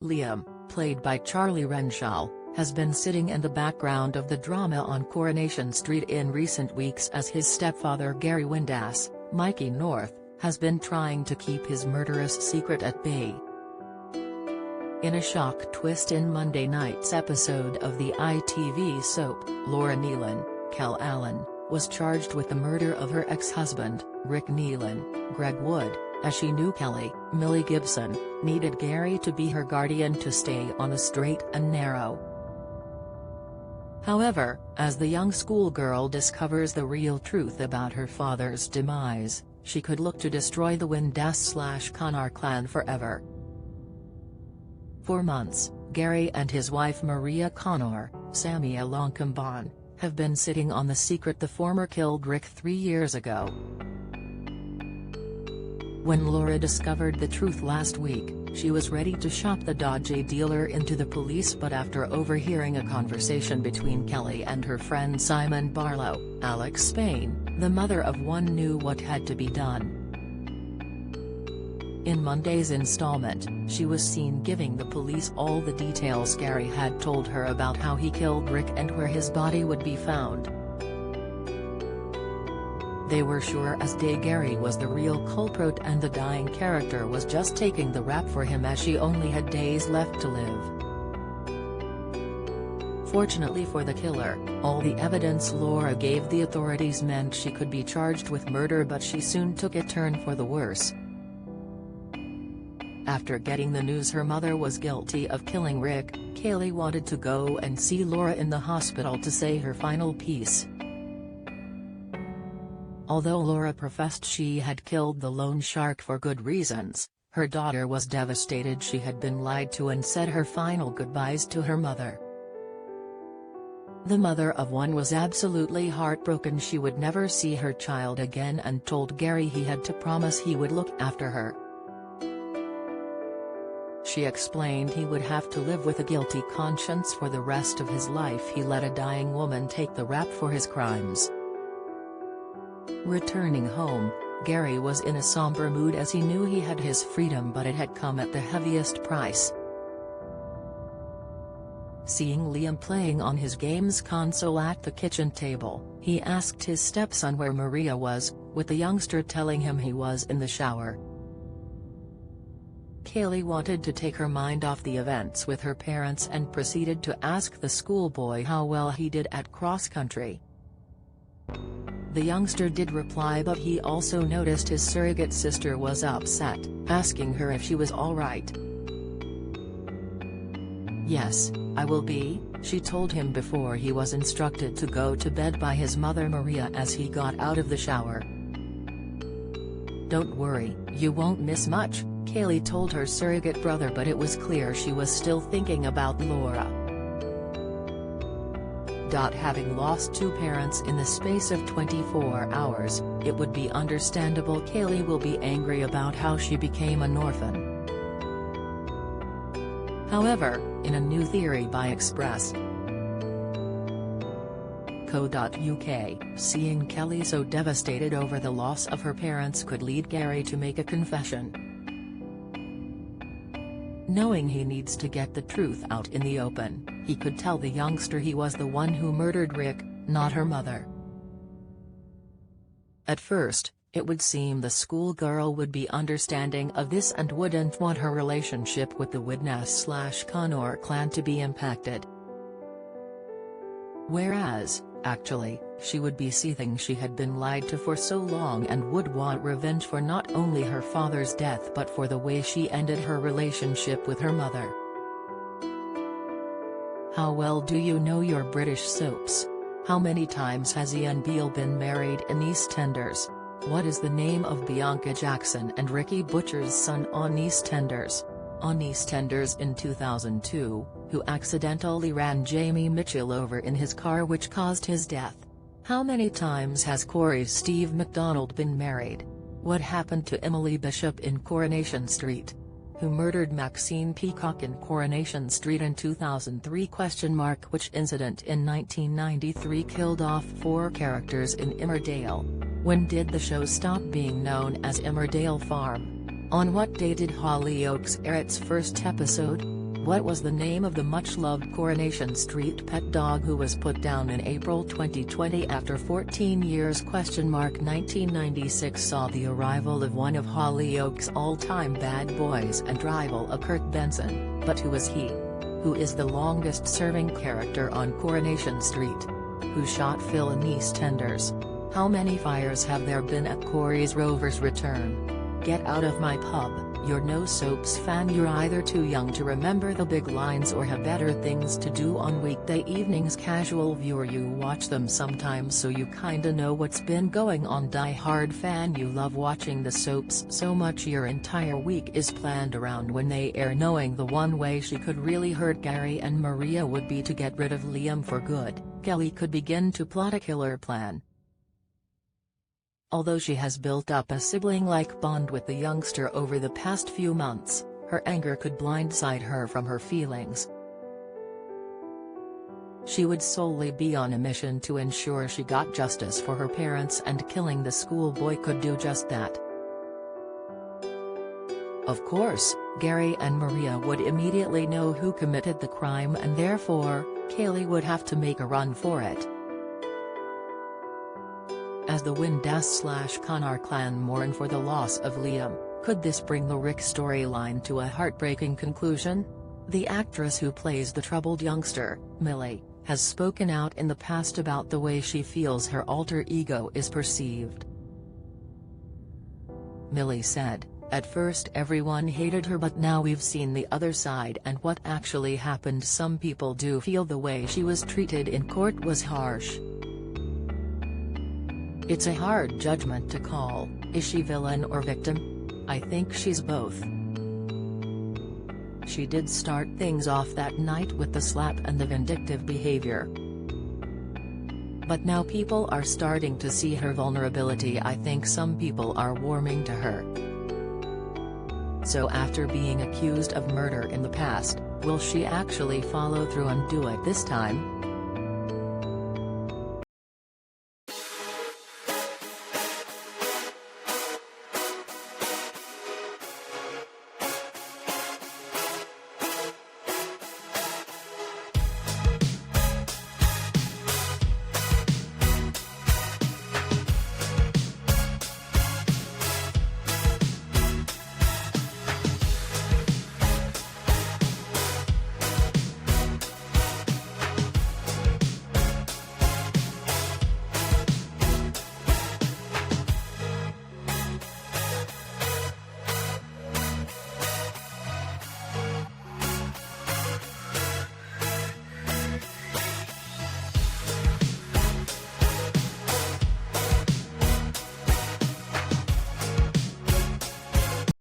Liam, played by Charlie Renshaw, has been sitting in the background of the drama on Coronation Street in recent weeks as his stepfather Gary Windass, Mikey North, has been trying to keep his murderous secret at bay. In a shock twist in Monday night's episode of the ITV soap, Laura Neelan, Kel Allen, was charged with the murder of her ex-husband, Rick Neelan, Greg Wood, as she knew Kelly, Millie Gibson, needed Gary to be her guardian to stay on the straight and narrow. However, as the young schoolgirl discovers the real truth about her father's demise, she could look to destroy the Windass/Connor clan forever. For months, Gary and his wife Maria Connor, Samia Longcomban, have been sitting on the secret the former killed Rick 3 years ago. When Laura discovered the truth last week, she was ready to shop the dodgy dealer into the police, but after overhearing a conversation between Kelly and her friend Simon Barlow, Alex Spain, the mother of one, knew what had to be done. In Monday's installment, she was seen giving the police all the details Gary had told her about how he killed Rick and where his body would be found. They were sure as day Gary was the real culprit and the dying character was just taking the rap for him, as she only had days left to live. Fortunately for the killer, all the evidence Laura gave the authorities meant she could be charged with murder, but she soon took a turn for the worse. After getting the news her mother was guilty of killing Rick, Kaylee wanted to go and see Laura in the hospital to say her final piece. Although Laura professed she had killed the loan shark for good reasons, her daughter was devastated she had been lied to and said her final goodbyes to her mother. The mother of one was absolutely heartbroken she would never see her child again and told Gary he had to promise he would look after her. She explained he would have to live with a guilty conscience for the rest of his life. He let a dying woman take the rap for his crimes. Returning home, Gary was in a somber mood as he knew he had his freedom, but it had come at the heaviest price. Seeing Liam playing on his games console at the kitchen table, he asked his stepson where Maria was, with the youngster telling him he was in the shower. Kaylee wanted to take her mind off the events with her parents and proceeded to ask the schoolboy how well he did at cross-country. The youngster did reply, but he also noticed his surrogate sister was upset, asking her if she was alright. "Yes, I will be," she told him before he was instructed to go to bed by his mother Maria as he got out of the shower. "Don't worry, you won't miss much," Kaylee told her surrogate brother, but it was clear she was still thinking about Laura. Having lost two parents in the space of 24 hours, it would be understandable Kaylee will be angry about how she became an orphan. However, in a new theory by Express.co.uk, seeing Kelly so devastated over the loss of her parents could lead Gary to make a confession. Knowing he needs to get the truth out in the open, he could tell the youngster he was the one who murdered Rick, not her mother. At first, it would seem the schoolgirl would be understanding of this and wouldn't want her relationship with the Windass/Connor clan to be impacted. Whereas, actually, she would be seething she had been lied to for so long and would want revenge for not only her father's death but for the way she ended her relationship with her mother. How well do you know your British soaps? How many times has Ian Beale been married in EastEnders? What is the name of Bianca Jackson and Ricky Butcher's son on EastEnders? On EastEnders in 2002, who accidentally ran Jamie Mitchell over in his car which caused his death? How many times has Corey's Steve MacDonald been married? What happened to Emily Bishop in Coronation Street? Who murdered Maxine Peacock in Coronation Street in 2003? Which incident in 1993 killed off 4 characters in Emmerdale? When did the show stop being known as Emmerdale Farm? On what day did Hollyoaks air its first episode? What was the name of the much-loved Coronation Street pet dog who was put down in April 2020 after 14 years? 1996 saw the arrival of one of Hollyoaks' all-time bad boys and rival, a Kurt Benson, but who is he? Who is the longest-serving character on Coronation Street? Who shot Phil in EastEnders? How many fires have there been at Corey's Rover's return? Get out of my pub, you're no soaps fan. You're either too young to remember the big lines or have better things to do on weekday evenings. Casual viewer, you watch them sometimes so you kinda know what's been going on. Die-hard fan, you love watching the soaps so much your entire week is planned around when they air, knowing the one way she could really hurt Gary and Maria would be to get rid of Liam for good. Kelly could begin to plot a killer plan. Although she has built up a sibling-like bond with the youngster over the past few months, her anger could blindside her from her feelings. She would solely be on a mission to ensure she got justice for her parents, and killing the schoolboy could do just that. Of course, Gary and Maria would immediately know who committed the crime, and therefore, Kelly would have to make a run for it. As the Windass/Connor clan mourn for the loss of Liam, could this bring the Rick storyline to a heartbreaking conclusion? The actress who plays the troubled youngster, Millie, has spoken out in the past about the way she feels her alter ego is perceived. Millie said, "At first everyone hated her, but now we've seen the other side and what actually happened. Some people do feel the way she was treated in court was harsh. It's a hard judgment to call. Is she villain or victim? I think she's both. She did start things off that night with the slap and the vindictive behavior. But now people are starting to see her vulnerability. I think some people are warming to her. So after being accused of murder in the past, will she actually follow through and do it this time?"